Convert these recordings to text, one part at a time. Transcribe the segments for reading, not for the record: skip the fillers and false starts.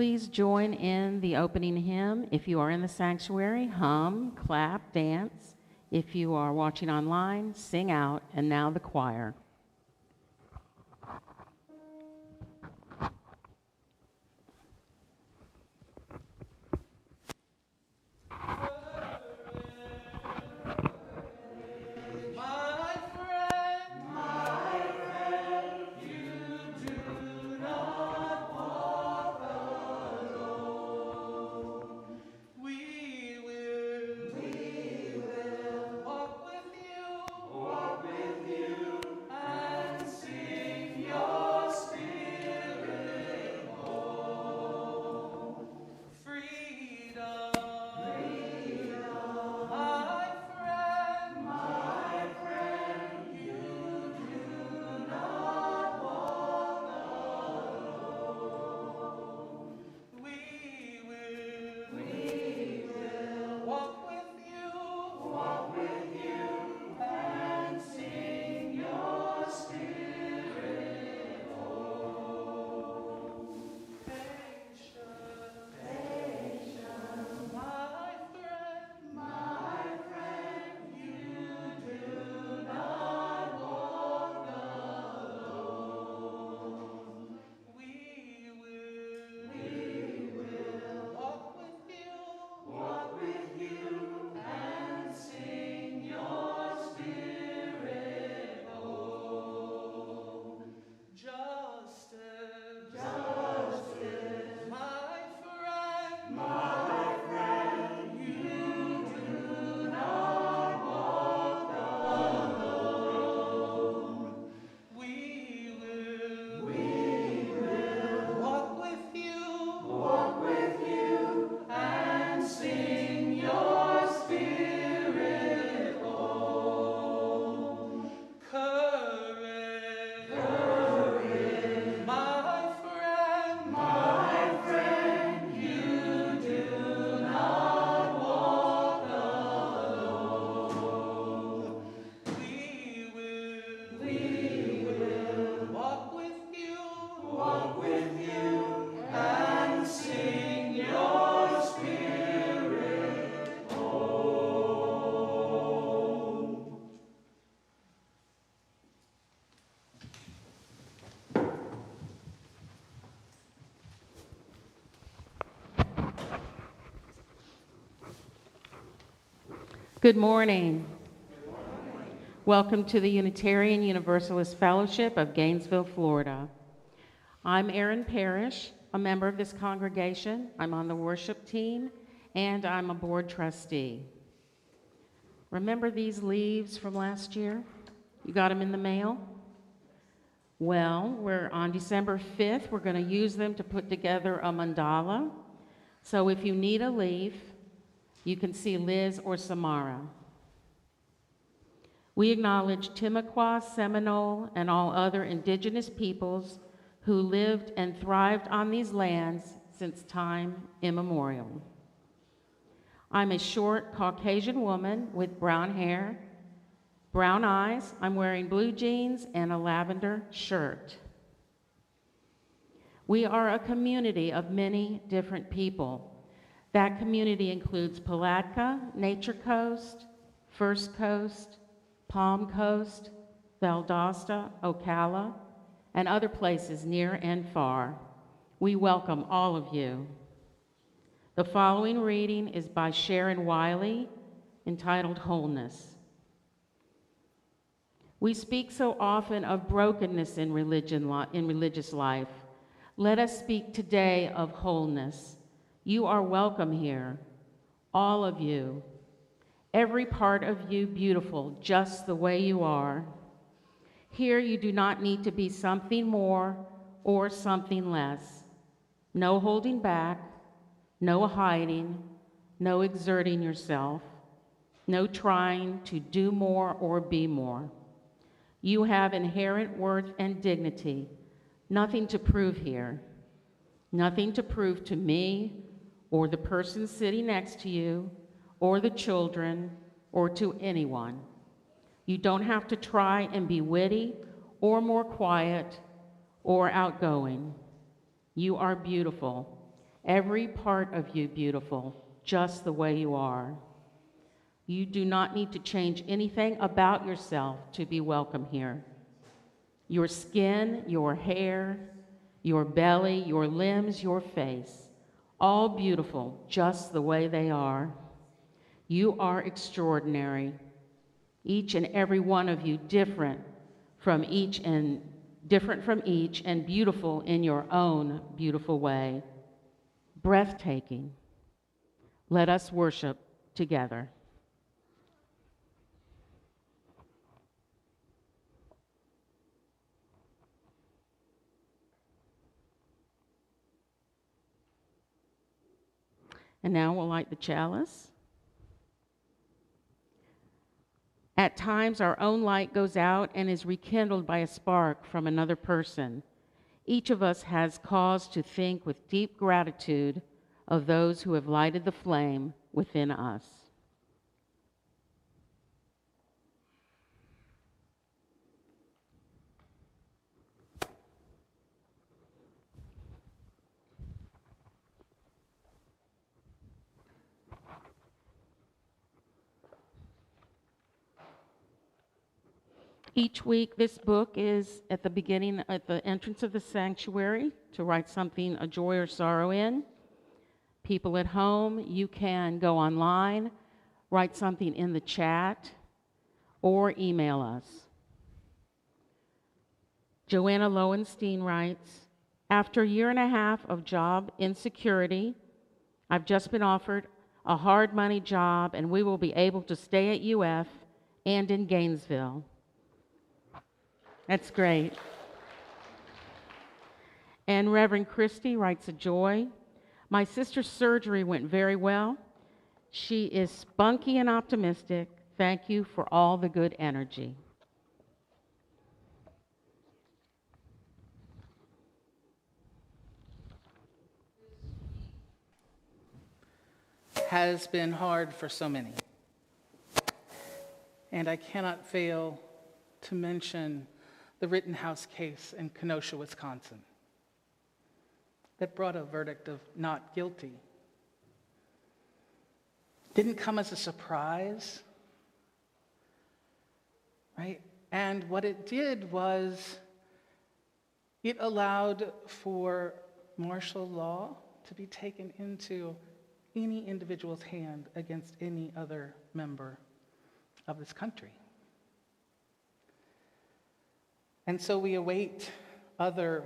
Please join in the opening hymn. If you are in the sanctuary, hum, clap, dance. If you are watching online, sing out. And now the choir. Good morning. Welcome to the Unitarian Universalist Fellowship of Gainesville, Florida. I'm Erin Parrish, a member of this congregation. I'm on the worship team, and I'm a board trustee. Remember these leaves from last year? You got them in the mail? Well, we're on December 5th. We're going to use them to put together a mandala. So if you need a leaf, you can see Liz or Samara. We acknowledge Timucua, Seminole, and all other indigenous peoples who lived and thrived on these lands since time immemorial. I'm a short Caucasian woman with brown hair, brown eyes. I'm wearing blue jeans and a lavender shirt. We are a community of many different people. That community includes Palatka, Nature Coast, First Coast, Palm Coast, Valdosta, Ocala, and other places near and far. We welcome all of you. The following reading is by Sharon Wiley, entitled Wholeness. We speak so often of brokenness in religious life. Let us speak today of wholeness. You are welcome here, all of you, every part of you beautiful, just the way you are. Here you do not need to be something more or something less. No holding back, no hiding, no exerting yourself, no trying to do more or be more. You have inherent worth and dignity, nothing to prove here, nothing to prove to me, or the person sitting next to you, or the children, or to anyone. You don't have to try and be witty, or more quiet, or outgoing. You are beautiful, Every part of you beautiful, just the way you are. You do not need to change anything about yourself to be welcome here. Your skin, your hair, your belly, your limbs, your face, all beautiful just the way they are. You are extraordinary, each and every one of you different from each and beautiful in your own beautiful way. Breathtaking. Let us worship together. And now we'll light the chalice. At times, our own light goes out and is rekindled by a spark from another person. Each of us has cause to think with deep gratitude of those who have lighted the flame within us. Each week, this book is at the entrance of the sanctuary to write something, a joy or sorrow in. People at home, you can go online, write something in the chat, or email us. Joanna Lowenstein writes, after a year and a half of job insecurity, I've just been offered a hard money job and we will be able to stay at UF and in Gainesville. That's great. And Reverend Christy writes a joy. My sister's surgery went very well. She is spunky and optimistic. Thank you for all the good energy. Has been hard for so many. And I cannot fail to mention the Rittenhouse case in Kenosha, Wisconsin, that brought a verdict of not guilty. Didn't come as a surprise, right? And what it did was it allowed for martial law to be taken into any individual's hand against any other member of this country. And so we await other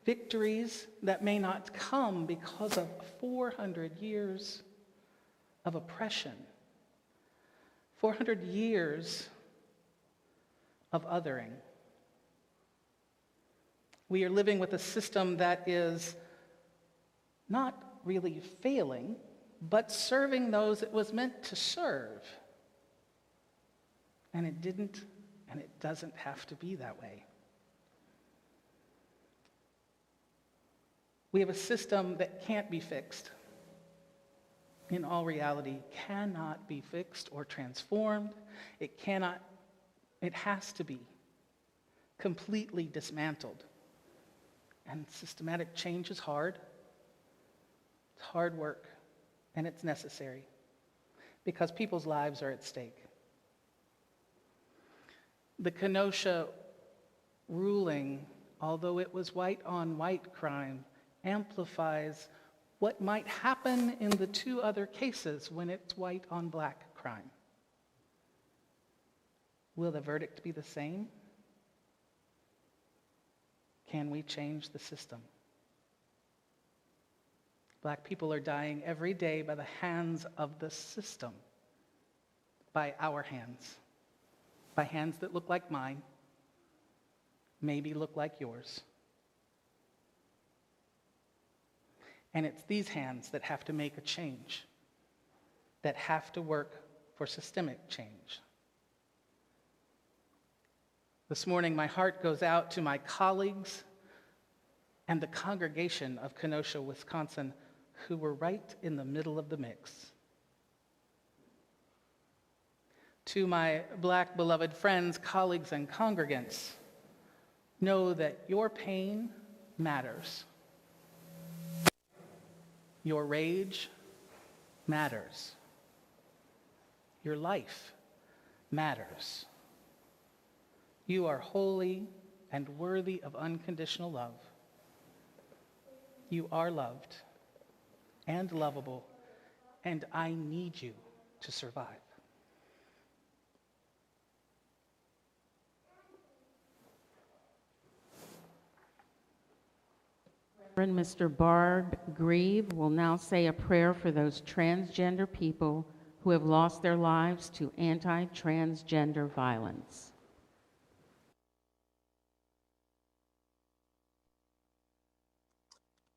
victories that may not come because of 400 years of oppression, 400 years of othering. We are living with a system that is not really failing, but serving those it was meant to serve. And it didn't, and it doesn't have to be that way. We have a system that can't be fixed. In all reality, cannot be fixed or transformed. It has to be completely dismantled. And systematic change is hard. It's hard work, and it's necessary because people's lives are at stake. The Kenosha ruling, although it was white-on-white crime, amplifies what might happen in the two other cases when it's white-on-black crime. Will the verdict be the same? Can we change the system? Black people are dying every day by the hands of the system, by our hands, by hands that look like mine, maybe look like yours. And it's these hands that have to make a change, that have to work for systemic change. This morning, my heart goes out to my colleagues and the congregation of Kenosha, Wisconsin, who were right in the middle of the mix. To my Black beloved friends, colleagues, and congregants, know that your pain matters. Your rage matters. Your life matters. You are holy and worthy of unconditional love. You are loved and lovable, and I need you to survive. Reverend Mr. Barb Grieve will now say a prayer for those transgender people who have lost their lives to anti-transgender violence.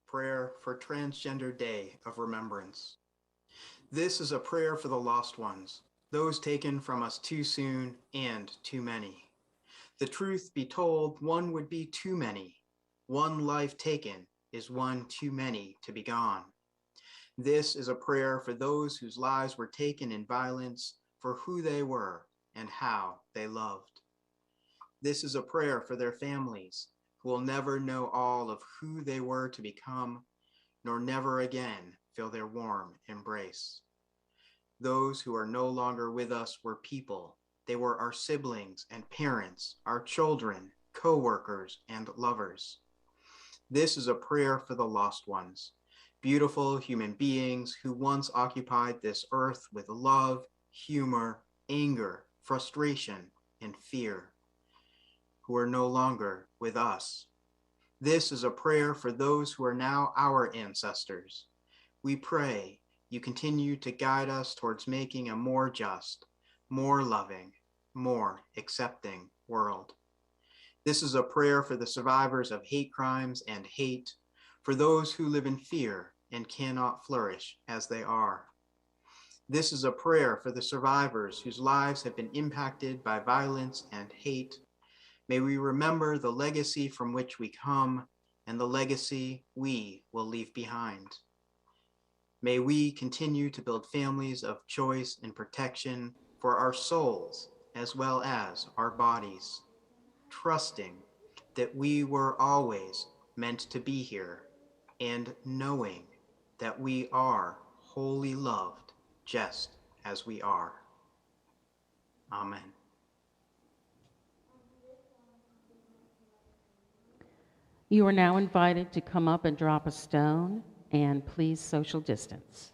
Prayer for Transgender Day of Remembrance. This is a prayer for the lost ones, those taken from us too soon and too many. The truth be told, one would be too many. One life taken is one too many to be gone. This is a prayer for those whose lives were taken in violence for who they were and how they loved. This is a prayer for their families who will never know all of who they were to become, nor never again feel their warm embrace. Those who are no longer with us were people. They were our siblings and parents, our children, co-workers, and lovers. This is a prayer for the lost ones, beautiful human beings who once occupied this earth with love, humor, anger, frustration, and fear, who are no longer with us. This is a prayer for those who are now our ancestors. We pray you continue to guide us towards making a more just, more loving, more accepting world. This is a prayer for the survivors of hate crimes and hate, for those who live in fear and cannot flourish as they are. This is a prayer for the survivors whose lives have been impacted by violence and hate. May we remember the legacy from which we come and the legacy we will leave behind. May we continue to build families of choice and protection for our souls as well as our bodies, trusting that we were always meant to be here and knowing that we are wholly loved just as we are. Amen. You are now invited to come up and drop a stone, and please social distance.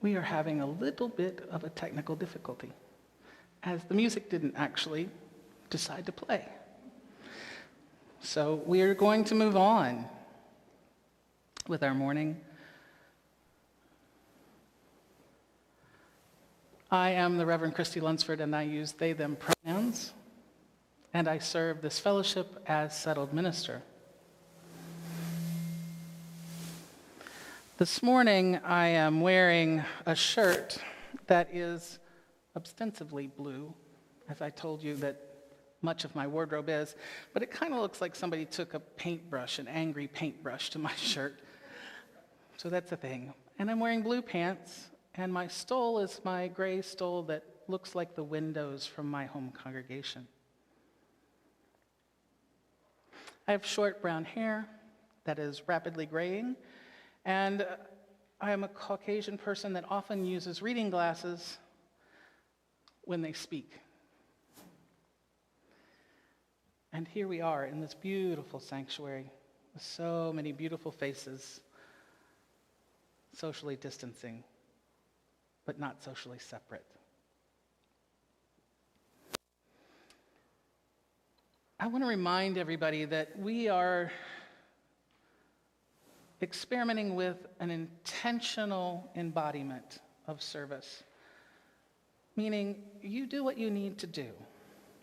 We are having a little bit of a technical difficulty, as the music didn't actually decide to play. So we are going to move on with our morning. I am the Reverend Christy Lunsford, and I use they, them pronouns. and I serve this fellowship as settled minister. This morning, I am wearing a shirt that is ostensibly blue, as I told you that much of my wardrobe is, but it kind of looks like somebody took a paintbrush, an angry paintbrush, to my shirt. So that's a thing. And I'm wearing blue pants, and my stole is my gray stole that looks like the windows from my home congregation. I have short brown hair that is rapidly graying, and I am a Caucasian person that often uses reading glasses when they speak. And here we are in this beautiful sanctuary with so many beautiful faces, socially distancing, but not socially separate. I want to remind everybody that we are experimenting with an intentional embodiment of service, meaning you do what you need to do.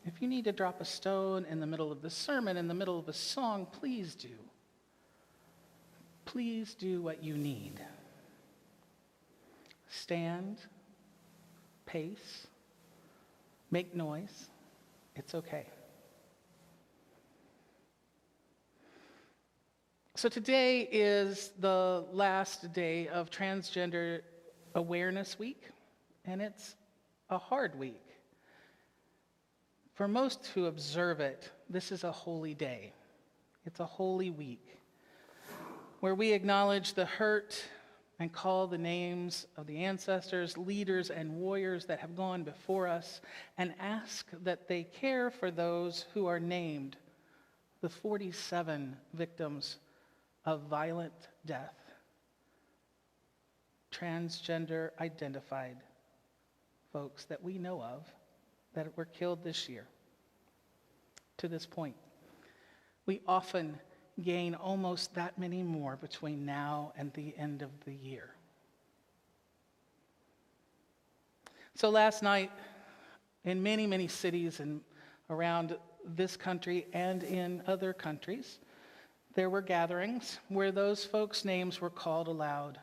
If you need to drop a stone in the middle of the sermon, in the middle of a song, please do. Please do what you need. Stand, pace, make noise. It's okay. So today is the last day of Transgender Awareness Week, and it's a hard week. For most who observe it, this is a holy day. It's a holy week where we acknowledge the hurt and call the names of the ancestors, leaders, and warriors that have gone before us and ask that they care for those who are named, the 47 victims of violent death, transgender identified folks that we know of that were killed this year. To this point, we often gain almost that many more between now and the end of the year. So last night, in many, many cities and around this country and in other countries, there were gatherings where those folks' names were called aloud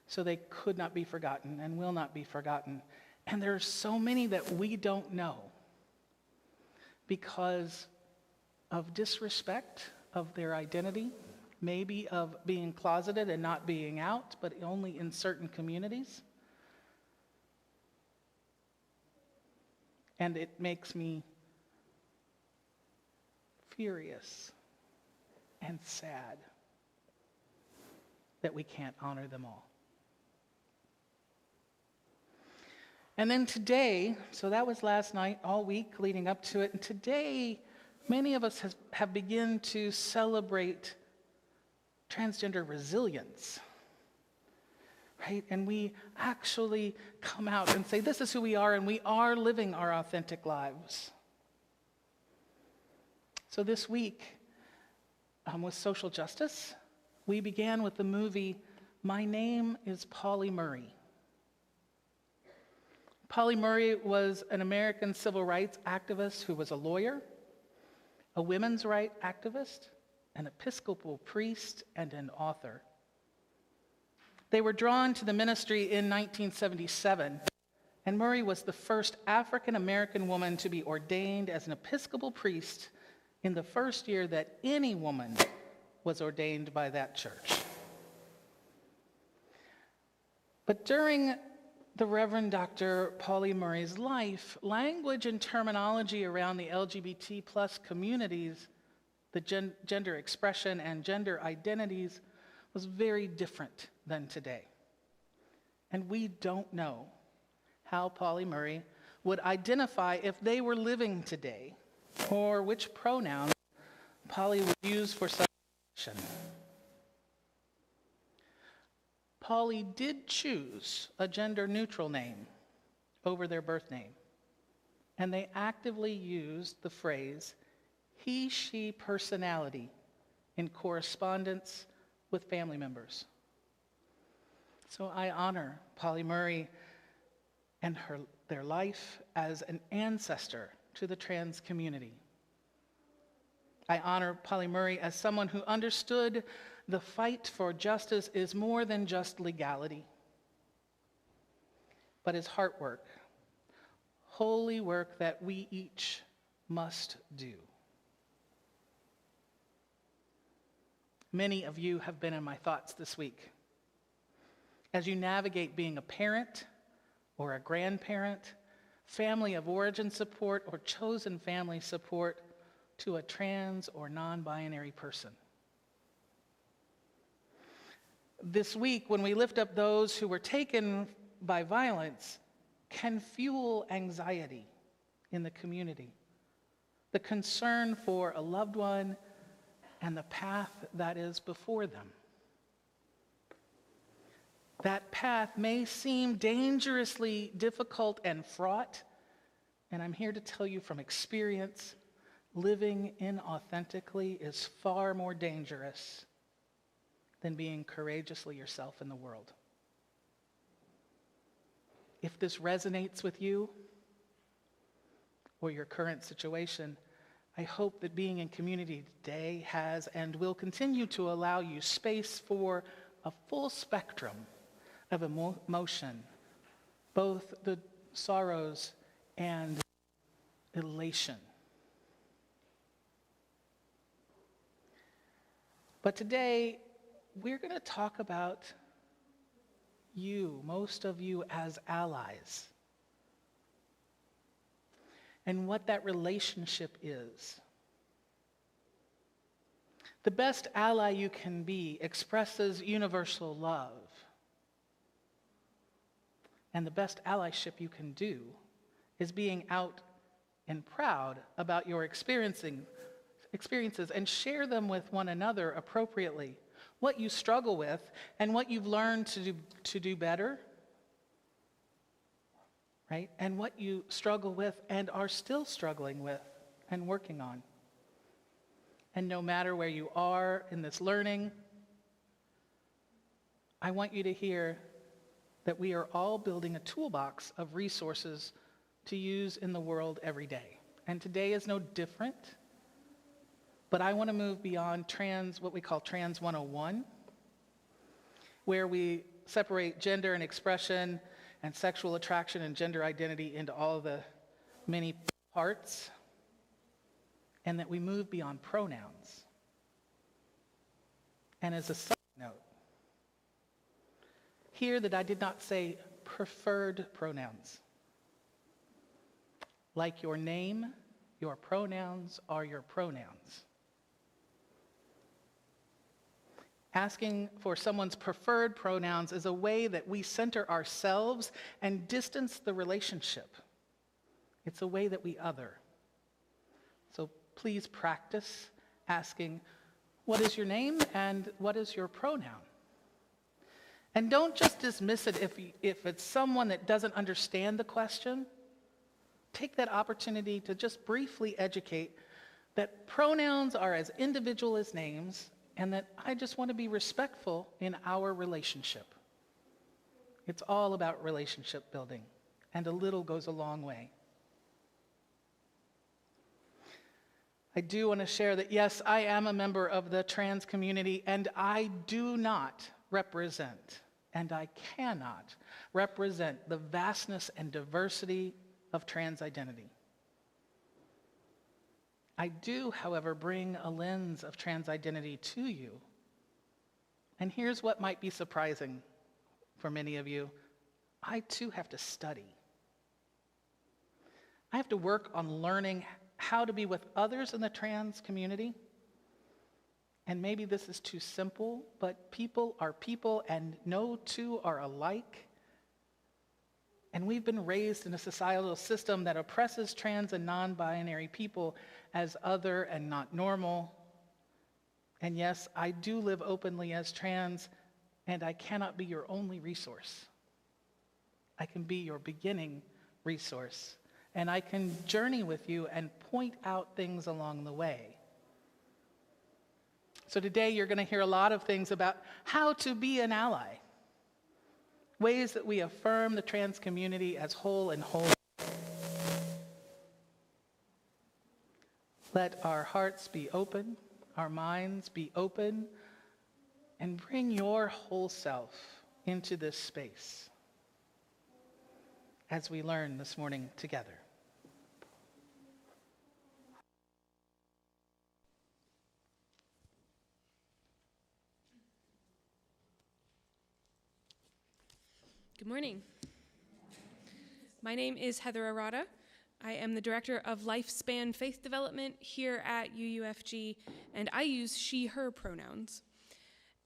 so they could not be forgotten and will not be forgotten. And there are so many that we don't know because of disrespect of their identity, maybe of being closeted and not being out, but only in certain communities. And it makes me furious and sad that we can't honor them all. And then today, so that was last night, all week leading up to it, and today, many of us have begun to celebrate transgender resilience, right? And we actually come out and say, this is who we are, and we are living our authentic lives. So this week, with social justice, we began with the movie, My Name is Pauli Murray. Pauli Murray was an American civil rights activist who was a lawyer, a women's rights activist, an Episcopal priest, and an author. They were drawn to the ministry in 1977, and Murray was the first African American woman to be ordained as an Episcopal priest in the first year that any woman was ordained by that church. But during the Reverend Dr. Pauli Murray's life, language and terminology around the LGBT plus communities, the gender expression and gender identities, was very different than today. And we don't know how Pauli Murray would identify if they were living today, or which pronoun Pauli would use for such action. Pauli did choose a gender-neutral name over their birth name, and they actively used the phrase he/she personality in correspondence with family members. So I honor Pauli Murray and their life as an ancestor to the trans community. I honor Polly Murray as someone who understood the fight for justice is more than just legality, but is heart work, holy work that we each must do. Many of you have been in my thoughts this week. As you navigate being a parent or a grandparent, family of origin support, or chosen family support to a trans or non-binary person. This week, when we lift up those who were taken by violence, can fuel anxiety in the community, the concern for a loved one, and the path that is before them. That path may seem dangerously difficult and fraught, and I'm here to tell you from experience, living inauthentically is far more dangerous than being courageously yourself in the world. If this resonates with you or your current situation, I hope that being in community today has and will continue to allow you space for a full spectrum of emotion, both the sorrows and elation. But today, we're going to talk about you, most of you as allies, and what that relationship is. The best ally you can be expresses universal love. And the best allyship you can do is being out and proud about your experiences and share them with one another appropriately. What you struggle with and what you've learned to do better, right? And what you struggle with and are still struggling with and working on. And no matter where you are in this learning, I want you to hear that we are all building a toolbox of resources to use in the world every day. And today is no different, but I want to move beyond what we call Trans 101, where we separate gender and expression and sexual attraction and gender identity into all the many parts, and that we move beyond pronouns. And as a side note, hear that I did not say preferred pronouns. Like your name, your pronouns are your pronouns. Asking for someone's preferred pronouns is a way that we center ourselves and distance the relationship. It's a way that we other. So please practice asking, what is your name and what is your pronoun? And don't just dismiss it if it's someone that doesn't understand the question. Take that opportunity to just briefly educate that pronouns are as individual as names, and that I just want to be respectful in our relationship. It's all about relationship building, and a little goes a long way. I do want to share that, yes, I am a member of the trans community, and I do not represent, and I cannot represent the vastness and diversity of trans identity. I do, however, bring a lens of trans identity to you. And here's what might be surprising for many of you. I too have to study. I have to work on learning how to be with others in the trans community. And maybe this is too simple, but people are people and no two are alike. And we've been raised in a societal system that oppresses trans and non-binary people as other and not normal. And yes, I do live openly as trans, and I cannot be your only resource. I can be your beginning resource, and I can journey with you and point out things along the way. So today you're going to hear a lot of things about how to be an ally. Ways that we affirm the trans community as whole and whole. Let our hearts be open, our minds be open, and bring your whole self into this space as we learn this morning together. Good morning. My name is Heather Arata. I am the Director of Lifespan Faith Development here at UUFG, and I use she, her pronouns.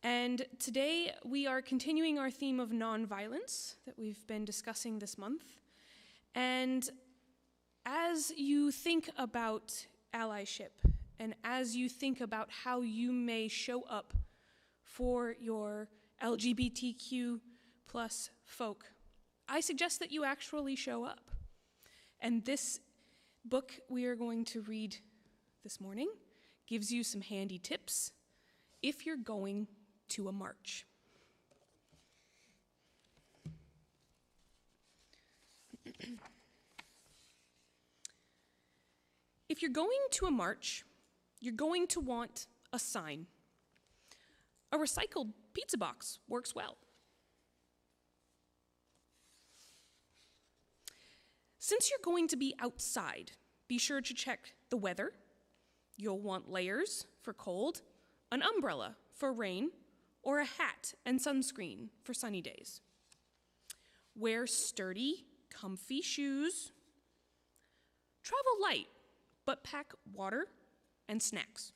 And today we are continuing our theme of nonviolence that we've been discussing this month. And as you think about allyship, and as you think about how you may show up for your LGBTQ plus folk, I suggest that you actually show up. And this book we are going to read this morning gives you some handy tips if you're going to a march. If you're going to a march, you're going to want a sign. A recycled pizza box works well. Since you're going to be outside, be sure to check the weather. You'll want layers for cold, an umbrella for rain, or a hat and sunscreen for sunny days. Wear sturdy, comfy shoes. Travel light, but pack water and snacks.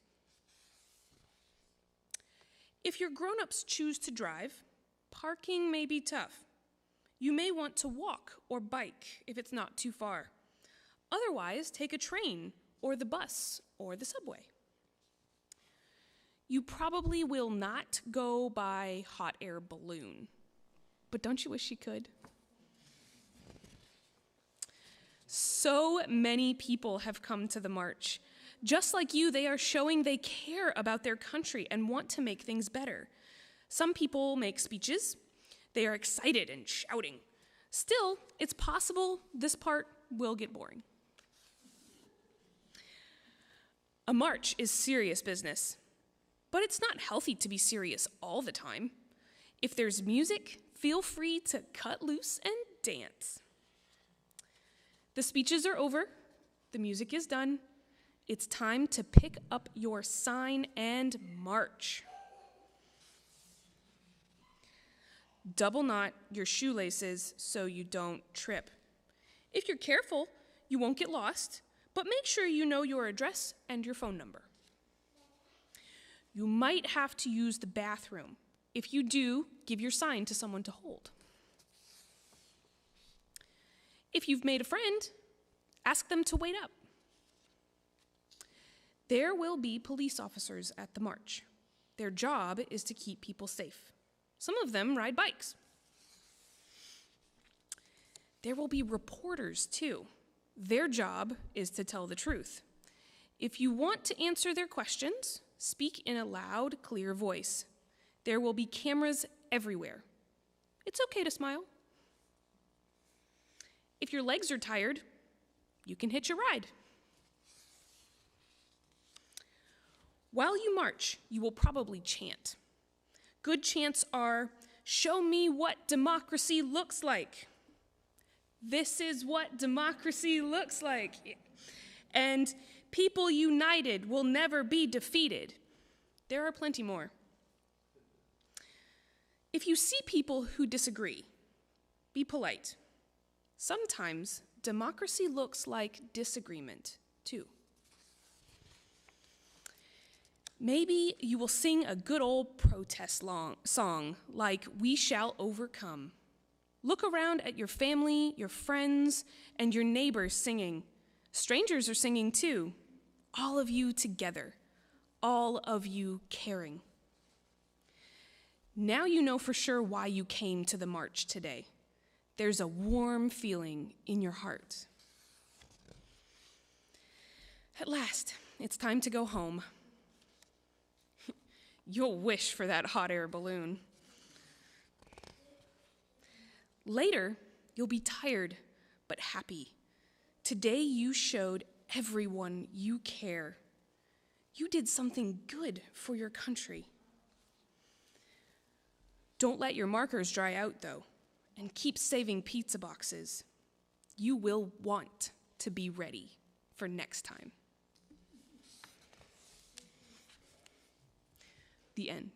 If your grown-ups choose to drive, parking may be tough. You may want to walk or bike if it's not too far. Otherwise, take a train or the bus or the subway. You probably will not go by hot air balloon, but don't you wish you could? So many people have come to the march. Just like you, they are showing they care about their country and want to make things better. Some people make speeches. They are excited and shouting. Still, it's possible this part will get boring. A march is serious business, but it's not healthy to be serious all the time. If there's music, feel free to cut loose and dance. The speeches are over. The music is done. It's time to pick up your sign and march. Double knot your shoelaces so you don't trip. If you're careful, you won't get lost, but make sure you know your address and your phone number. You might have to use the bathroom. If you do, give your sign to someone to hold. If you've made a friend, ask them to wait up. There will be police officers at the march. Their job is to keep people safe. Some of them ride bikes. There will be reporters, too. Their job is to tell the truth. If you want to answer their questions, speak in a loud, clear voice. There will be cameras everywhere. It's okay to smile. If your legs are tired, you can hitch a ride. While you march, you will probably chant. Good chants are, "Show me what democracy looks like." This is what democracy looks like. And "People united will never be defeated." There are plenty more. If you see people who disagree, be polite. Sometimes democracy looks like disagreement, too. Maybe you will sing a good old protest song like "We Shall Overcome." Look around at your family, your friends, and your neighbors singing. Strangers are singing too. All of you together. All of you caring. Now you know for sure why you came to the march today. There's a warm feeling in your heart. At last, it's time to go home. You'll wish for that hot air balloon. Later, you'll be tired but happy. Today you showed everyone you care. You did something good for your country. Don't let your markers dry out, though, and keep saving pizza boxes. You will want to be ready for next time. The end.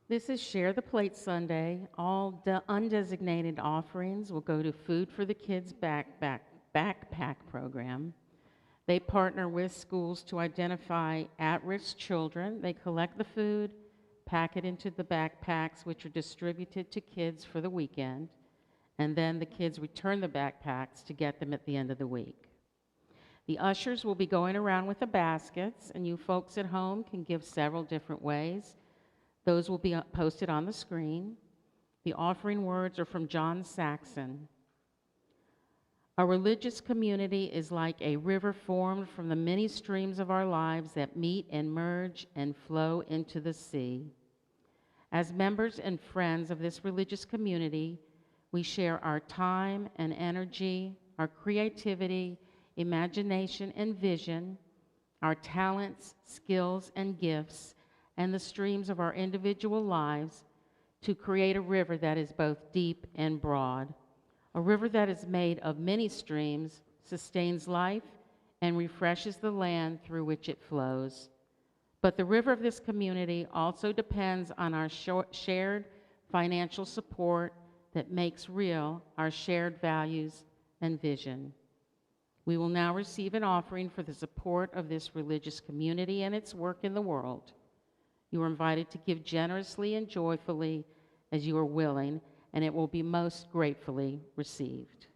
This is Share the Plate Sunday. All undesignated offerings will go to Food for the Kids backpack program. They partner with schools to identify at-risk children. They collect the food, pack it into the backpacks, which are distributed to kids for the weekend, and then the kids return the backpacks to get them at the end of the week. The ushers will be going around with the baskets, and you folks at home can give several different ways. Those will be posted on the screen. The offering words are from John Saxon. A religious community is like a river formed from the many streams of our lives that meet and merge and flow into the sea. As members and friends of this religious community, we share our time and energy, our creativity, imagination and vision, our talents, skills, and gifts, and the streams of our individual lives to create a river that is both deep and broad. A river that is made of many streams, sustains life, and refreshes the land through which it flows. But the river of this community also depends on our shared financial support that makes real our shared values and vision. We will now receive an offering for the support of this religious community and its work in the world. You are invited to give generously and joyfully as you are willing, and it will be most gratefully received.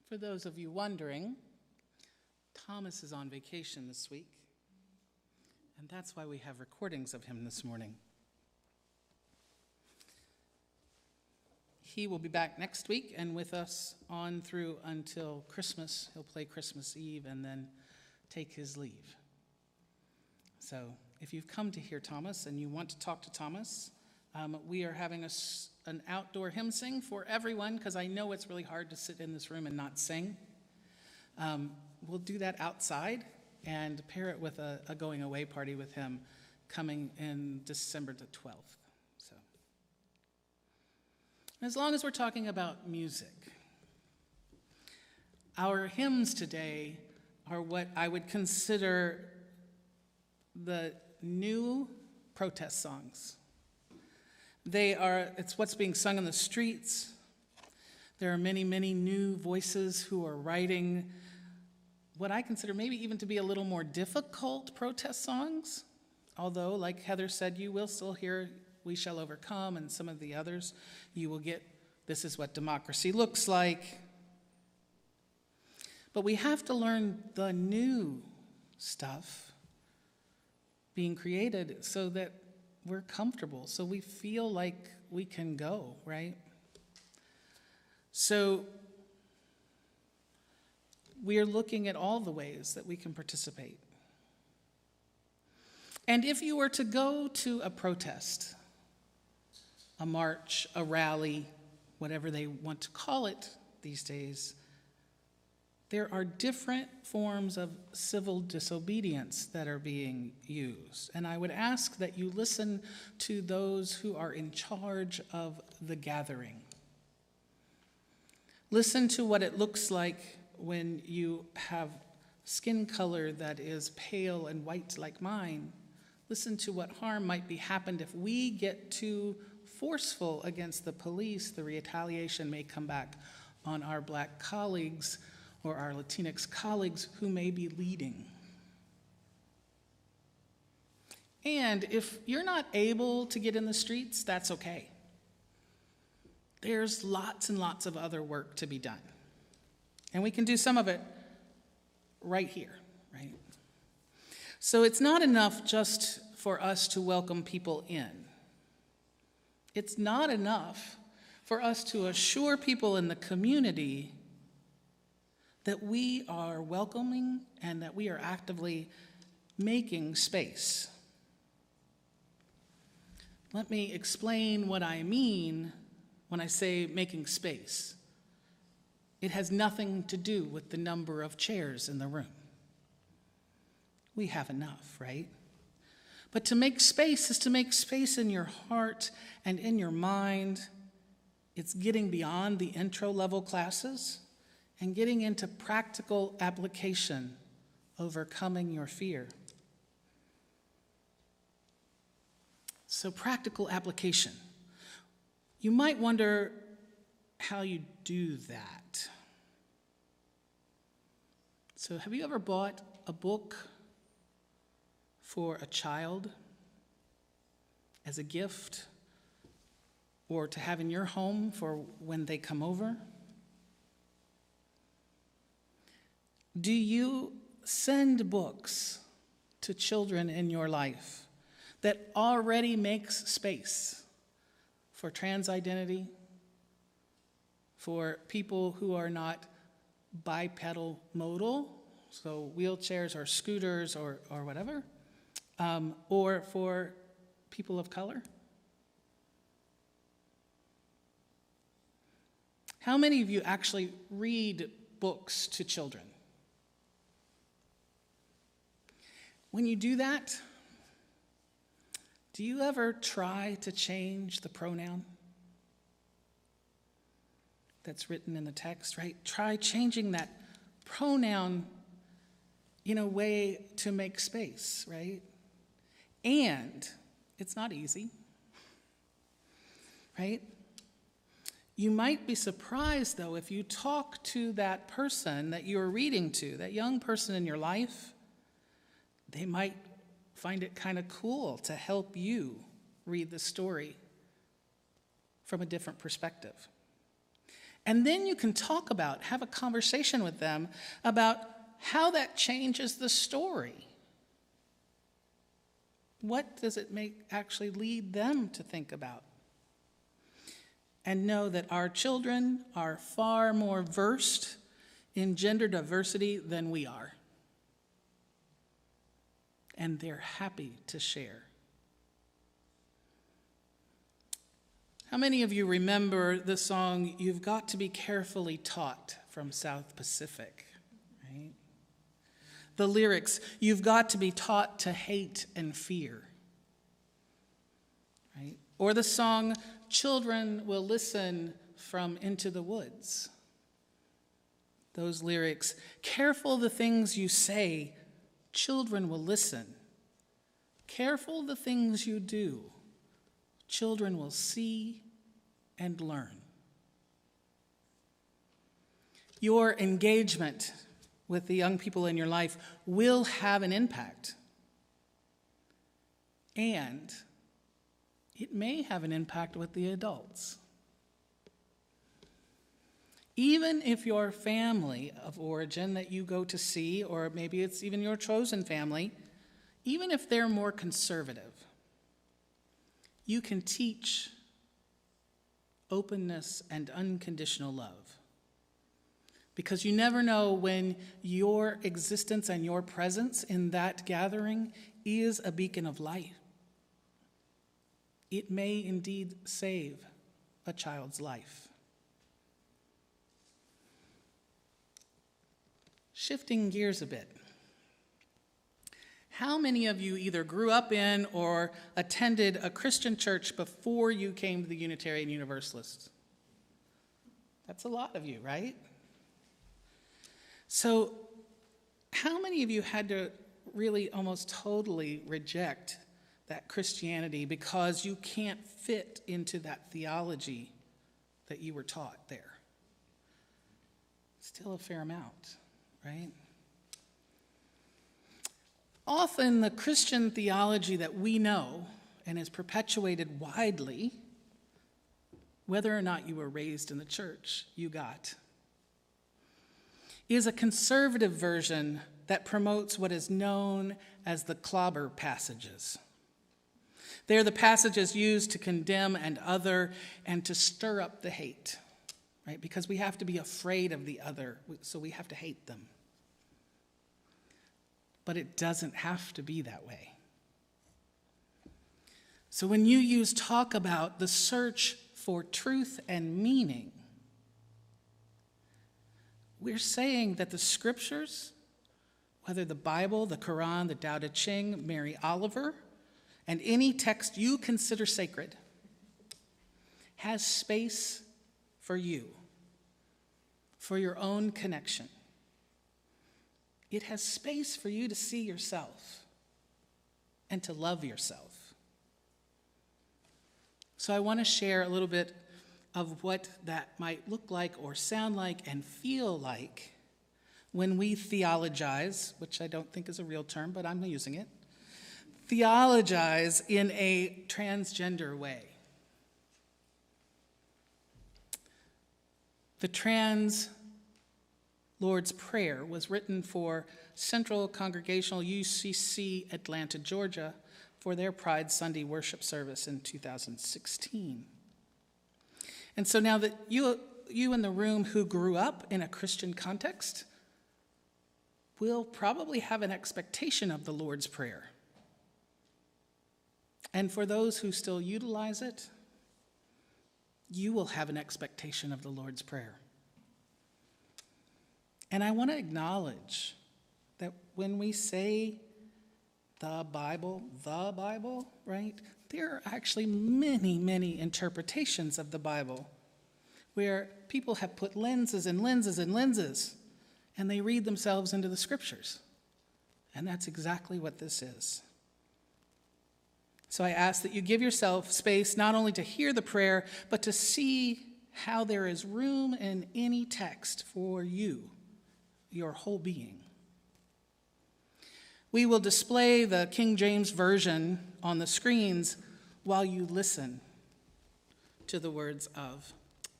For those of you wondering, Thomas is on vacation this week, and that's why we have recordings of him this morning. He will be back next week and with us on through until Christmas. He'll play Christmas Eve and then take his leave. So if you've come to hear Thomas and you want to talk to Thomas, we are having an outdoor hymn sing for everyone, because I know it's really hard to sit in this room and not sing. We'll do that outside and pair it with a going away party with him coming in December the 12th. So, as long as we're talking about music, our hymns today are what I would consider the new protest songs. It's what's being sung in the streets. There are many, many new voices who are writing what I consider maybe even to be a little more difficult protest songs. Although, like Heather said, you will still hear We Shall Overcome, and some of the others you will get This Is What Democracy Looks Like. But we have to learn the new stuff being created so that we're comfortable, so we feel like we can go, right? So we are looking at all the ways that we can participate. And if you were to go to a protest, a march, a rally, whatever they want to call it these days, there are different forms of civil disobedience that are being used. And I would ask that you listen to those who are in charge of the gathering. Listen to what it looks like when you have skin color that is pale and white like mine. Listen to what harm might be happened if we get too forceful against the police. The retaliation may come back on our black colleagues or our Latinx colleagues who may be leading. And if you're not able to get in the streets, that's okay. There's lots and lots of other work to be done. And we can do some of it right here, right? So it's not enough just for us to welcome people in. It's not enough for us to assure people in the community that we are welcoming and that we are actively making space. Let me explain what I mean when I say making space. It has nothing to do with the number of chairs in the room. We have enough, right? But to make space is to make space in your heart and in your mind. It's getting beyond the intro level classes and getting into practical application, overcoming your fear. So practical application. You might wonder how you do that. So have you ever bought a book for a child as a gift or to have in your home for when they come over? Do you send books to children in your life that already makes space for trans identity, for people who are not bipedal modal, so wheelchairs or scooters or whatever, or for people of color? How many of you actually read books to children? When you do that, do you ever try to change the pronoun that's written in the text, right? Try changing that pronoun in a way to make space, right? And it's not easy, right? You might be surprised, though, if you talk to that person that you're reading to, that young person in your life, they might find it kind of cool to help you read the story from a different perspective. And then you can have a conversation with them about how that changes the story. What does it actually lead them to think about? And know that our children are far more versed in gender diversity than we are. And they're happy to share. How many of you remember the song, "You've Got to Be Carefully Taught" from South Pacific, right? The lyrics, "You've got to be taught to hate and fear," right? Or the song, "Children Will Listen" from Into the Woods. Those lyrics, "Careful the things you say, children will listen. Careful the things you do, children will see and learn." Your engagement with the young people in your life will have an impact. And it may have an impact with the adults. Even if your family of origin that you go to see, or maybe it's even your chosen family, even if they're more conservative, you can teach openness and unconditional love. Because you never know when your existence and your presence in that gathering is a beacon of light. It may indeed save a child's life. Shifting gears a bit. How many of you either grew up in or attended a Christian church before you came to the Unitarian Universalists? That's a lot of you, right? So, how many of you had to really almost totally reject that Christianity because you can't fit into that theology that you were taught there? Still a fair amount, right? Often the Christian theology that we know and is perpetuated widely, whether or not you were raised in the church, you got, is a conservative version that promotes what is known as the clobber passages. They're the passages used to condemn and other and to stir up the hate, right? Because we have to be afraid of the other, so we have to hate them. But it doesn't have to be that way. So when you talk about the search for truth and meaning, we're saying that the scriptures, whether the Bible, the Quran, the Tao Te Ching, Mary Oliver, and any text you consider sacred, has space for you, for your own connection. It has space for you to see yourself and to love yourself. So I want to share a little bit of what that might look like or sound like and feel like when we theologize, which I don't think is a real term, but I'm using it, theologize in a transgender way. The Trans Lord's Prayer was written for Central Congregational UCC Atlanta, Georgia, for their Pride Sunday worship service in 2016. And so now that you in the room who grew up in a Christian context will probably have an expectation of the Lord's Prayer. And for those who still utilize it, you will have an expectation of the Lord's Prayer. And I want to acknowledge that when we say the Bible, right? There are actually many, many interpretations of the Bible where people have put lenses and lenses and lenses, and they read themselves into the scriptures. And that's exactly what this is. So I ask that you give yourself space not only to hear the prayer, but to see how there is room in any text for you, your whole being. We will display the King James Version on the screens while you listen to the words of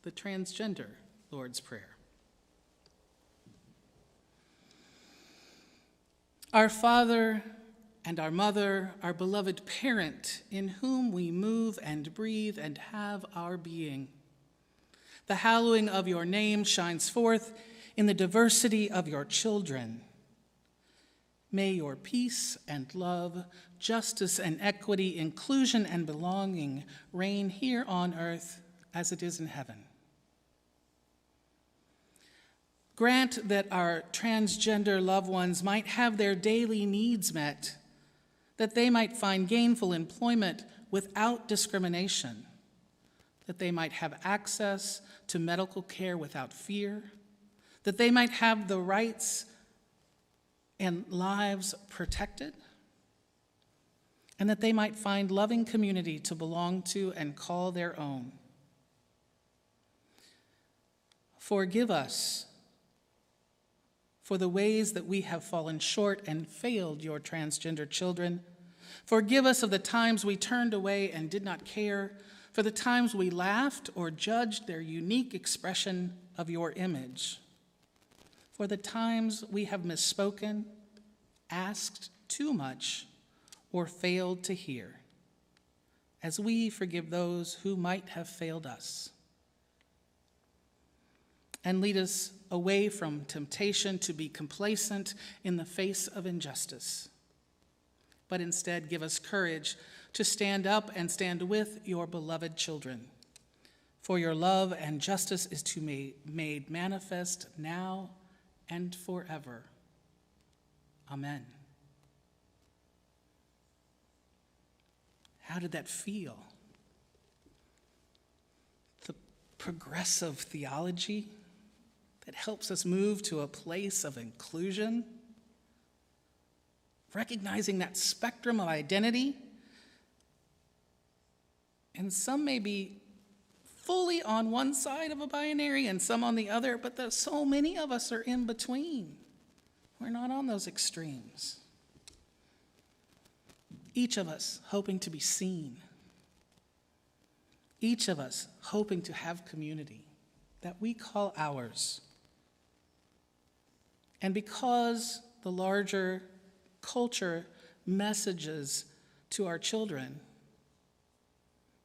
the Transgender Lord's Prayer. Our Father and our Mother, our beloved parent, in whom we move and breathe and have our being. The hallowing of your name shines forth in the diversity of your children. May your peace and love, justice and equity, inclusion and belonging reign here on earth as it is in heaven. Grant that our transgender loved ones might have their daily needs met, that they might find gainful employment without discrimination, that they might have access to medical care without fear, that they might have the rights and lives protected, and that they might find loving community to belong to and call their own. Forgive us for the ways that we have fallen short and failed your transgender children. Forgive us of the times we turned away and did not care, for the times we laughed or judged their unique expression of your image, for the times we have misspoken, asked too much, or failed to hear, as we forgive those who might have failed us. And lead us away from temptation to be complacent in the face of injustice, but instead give us courage to stand up and stand with your beloved children. For your love and justice is to be made manifest now and forever. Amen. How did that feel? The progressive theology that helps us move to a place of inclusion, recognizing that spectrum of identity. And some may be fully on one side of a binary and some on the other, but so many of us are in between. We're not on those extremes. Each of us hoping to be seen. Each of us hoping to have community that we call ours. And because the larger culture messages to our children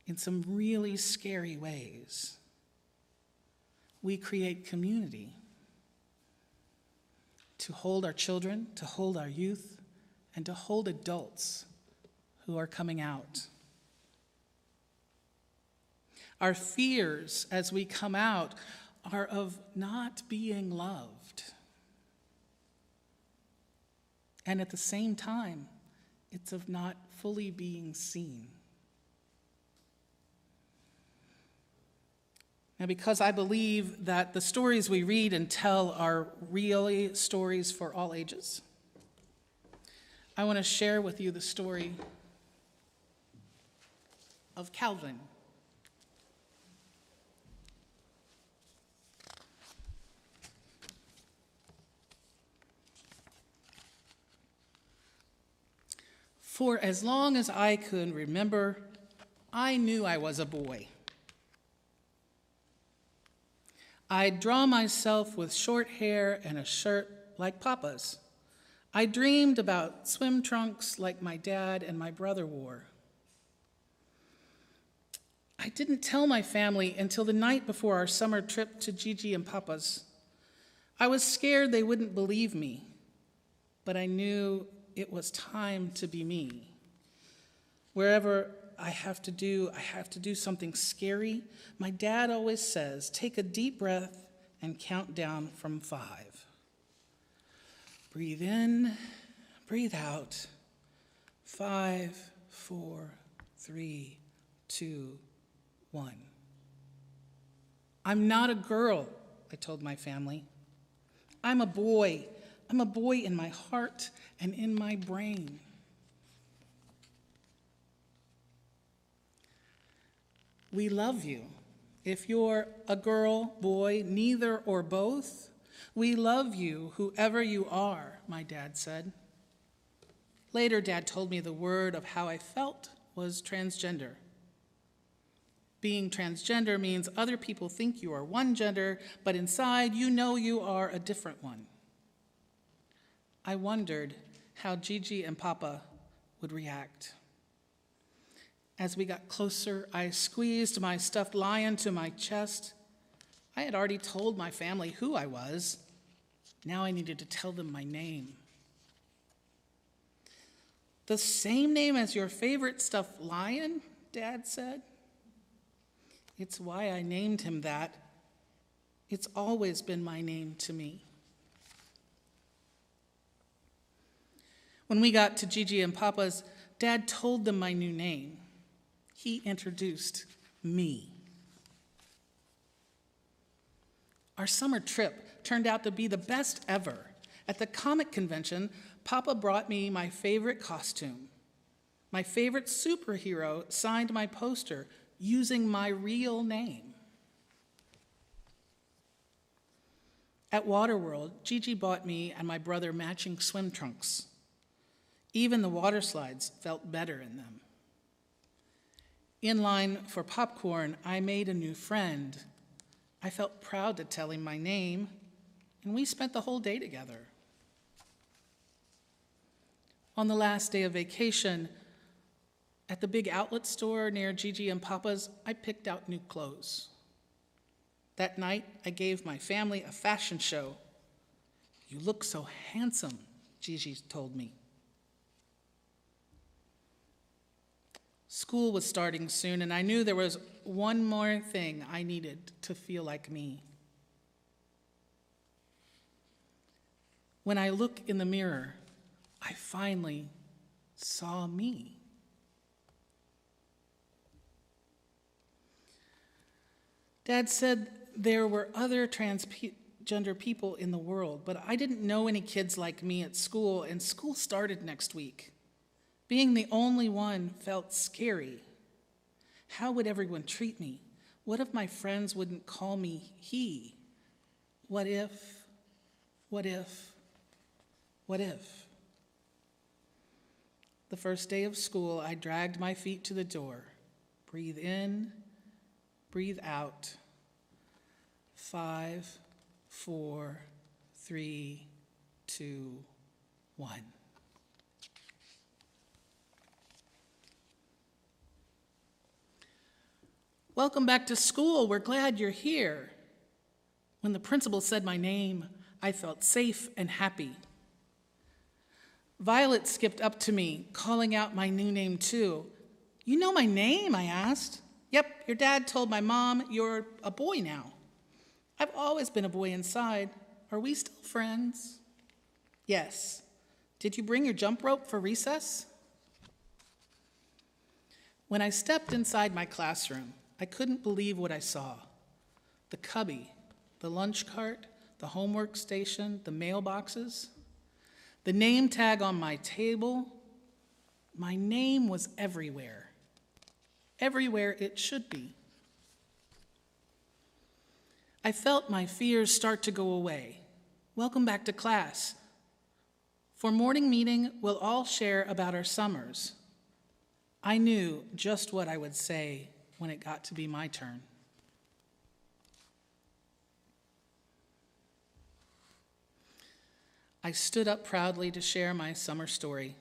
in some really scary ways, we create community to hold our children, to hold our youth, and to hold adults who are coming out. Our fears as we come out are of not being loved. And at the same time, it's of not fully being seen. Now, because I believe that the stories we read and tell are really stories for all ages, I want to share with you the story of Calvin. For as long as I could remember, I knew I was a boy. I'd draw myself with short hair and a shirt like Papa's. I dreamed about swim trunks like my dad and my brother wore. I didn't tell my family until the night before our summer trip to Gigi and Papa's. I was scared they wouldn't believe me, but I knew it was time to be me. Wherever I have to do something scary, my dad always says, take a deep breath and count down from 5. Breathe in, breathe out. 5, 4, 3, 2, 1. I'm not a girl, I told my family. I'm a boy. I'm a boy in my heart and in my brain. We love you. If you're a girl, boy, neither or both, we love you, whoever you are, my dad said. Later, Dad told me the word of how I felt was transgender. Being transgender means other people think you are one gender, but inside you know you are a different one. I wondered how Gigi and Papa would react. As we got closer, I squeezed my stuffed lion to my chest. I had already told my family who I was. Now I needed to tell them my name. The same name as your favorite stuffed lion, Dad said. It's why I named him that. It's always been my name to me. When we got to Gigi and Papa's, Dad told them my new name. He introduced me. Our summer trip turned out to be the best ever. At the comic convention, Papa brought me my favorite costume. My favorite superhero signed my poster using my real name. At Waterworld, Gigi bought me and my brother matching swim trunks. Even the water slides felt better in them. In line for popcorn, I made a new friend. I felt proud to tell him my name, and we spent the whole day together. On the last day of vacation, at the big outlet store near Gigi and Papa's, I picked out new clothes. That night, I gave my family a fashion show. "You look so handsome," Gigi told me. School was starting soon, and I knew there was one more thing I needed to feel like me. When I look in the mirror, I finally saw me. Dad said there were other transgender people in the world, but I didn't know any kids like me at school, and school started next week. Being the only one felt scary. How would everyone treat me? What if my friends wouldn't call me he? What if? The first day of school, I dragged my feet to the door. Breathe in, breathe out. 5, 4, 3, 2, 1. "Welcome back to school. We're glad you're here." When the principal said my name, I felt safe and happy. Violet skipped up to me, calling out my new name too. "You know my name?" I asked. "Yep, your dad told my mom you're a boy now." "I've always been a boy inside. Are we still friends?" "Yes. Did you bring your jump rope for recess?" When I stepped inside my classroom, I couldn't believe what I saw. The cubby, the lunch cart, the homework station, the mailboxes, the name tag on my table. My name was everywhere. Everywhere it should be. I felt my fears start to go away. Welcome back to class. For morning meeting, we'll all share about our summers. I knew just what I would say when it got to be my turn. I stood up proudly to share my summer story.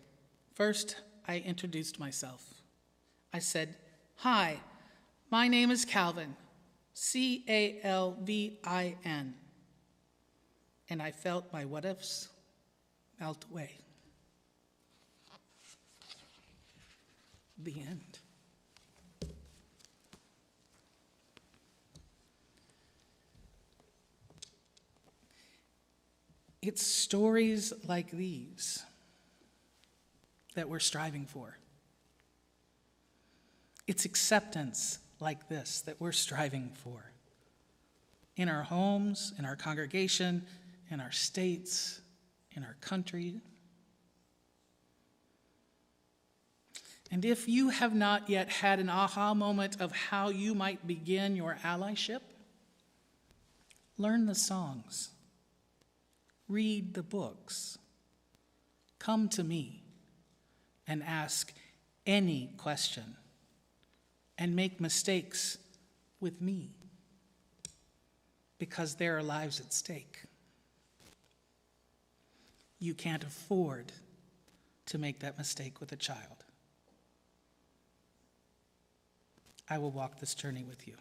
First, I introduced myself. I said, "Hi, my name is Calvin, Calvin." And I felt my what-ifs melt away. The end. It's stories like these that we're striving for. It's acceptance like this that we're striving for. In our homes, in our congregation, in our states, in our country. And if you have not yet had an aha moment of how you might begin your allyship, learn the songs. Read the books. Come to me and ask any question and make mistakes with me because there are lives at stake. You can't afford to make that mistake with a child. I will walk this journey with you.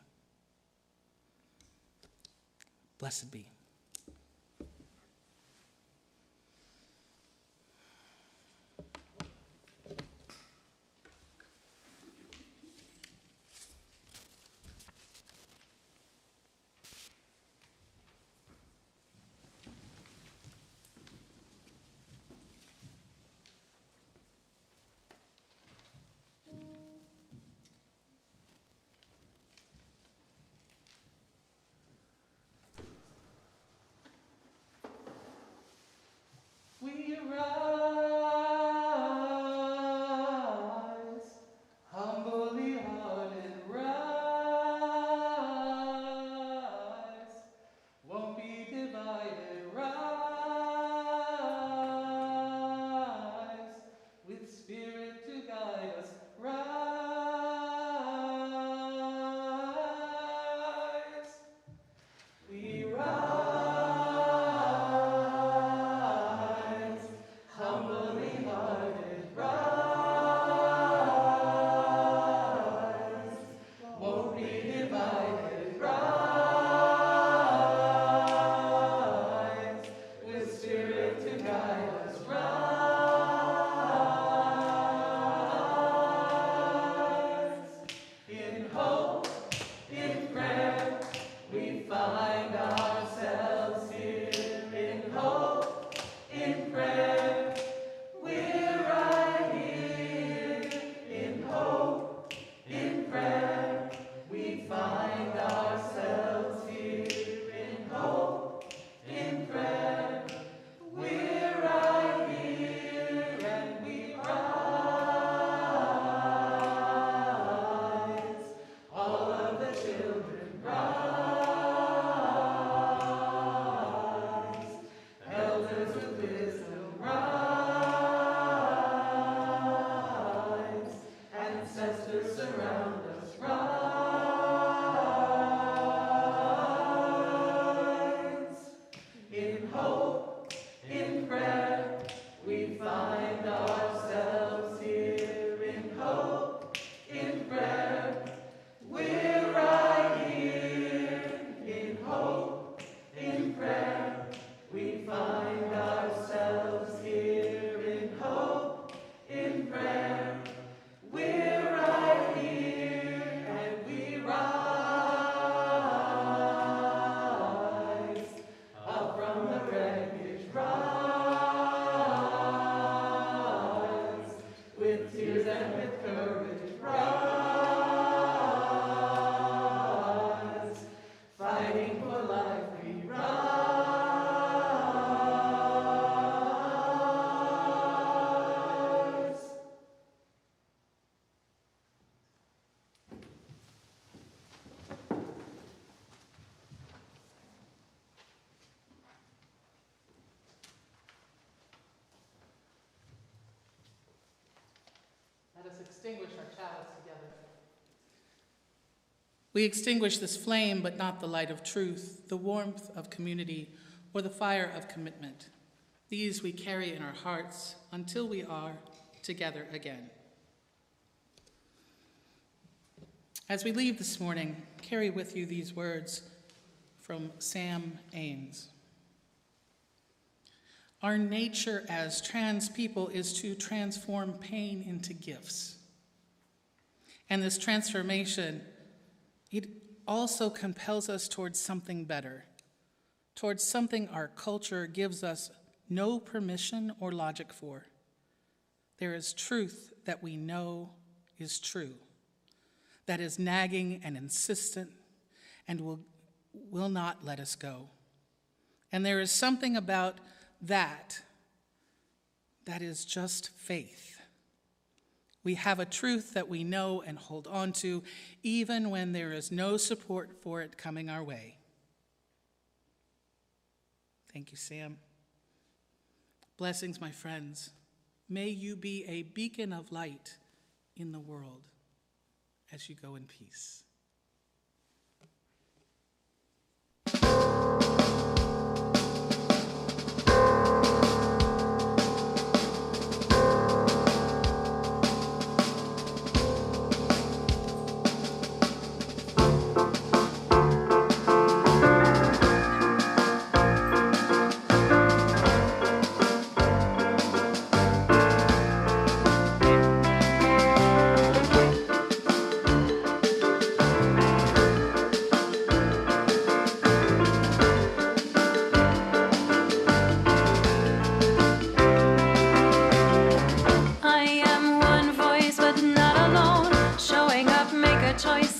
Blessed be. We rise, humbly hearted rise, won't be divided, rise, with spirit to guide us, rise. We rise, humbly hearted, rise, won't be divided, rise, with spirit to guide us, rise. In hope, in prayer, we find ourselves here. In hope, in prayer, we're right here. In hope, in prayer, we find ourselves here. In hope, in prayer, we're right here. And we rise, all of the children rise, elders with wisdom rise, ancestors surround us rise. In hope, in prayer, we find ourselves here. In hope, in prayer, we're right here. In hope, in prayer, we find ourselves here. In hope, in prayer, we're right here. And we rise up from the wreckage, rise with tears and with courage, rise, fighting for life, we rise. Let us extinguish our chalice together. We extinguish this flame, but not the light of truth, the warmth of community, or the fire of commitment. These we carry in our hearts until we are together again. As we leave this morning, carry with you these words from Sam Ames. Our nature as trans people is to transform pain into gifts. And this transformation, it also compels us towards something better, towards something our culture gives us no permission or logic for. There is truth that we know is true, that is nagging and insistent and will not let us go. And there is something about that is just faith. We have a truth that we know and hold on to, even when there is no support for it coming our way. Thank you, Sam. Blessings, my friends. May you be a beacon of light in the world as you go in peace. choice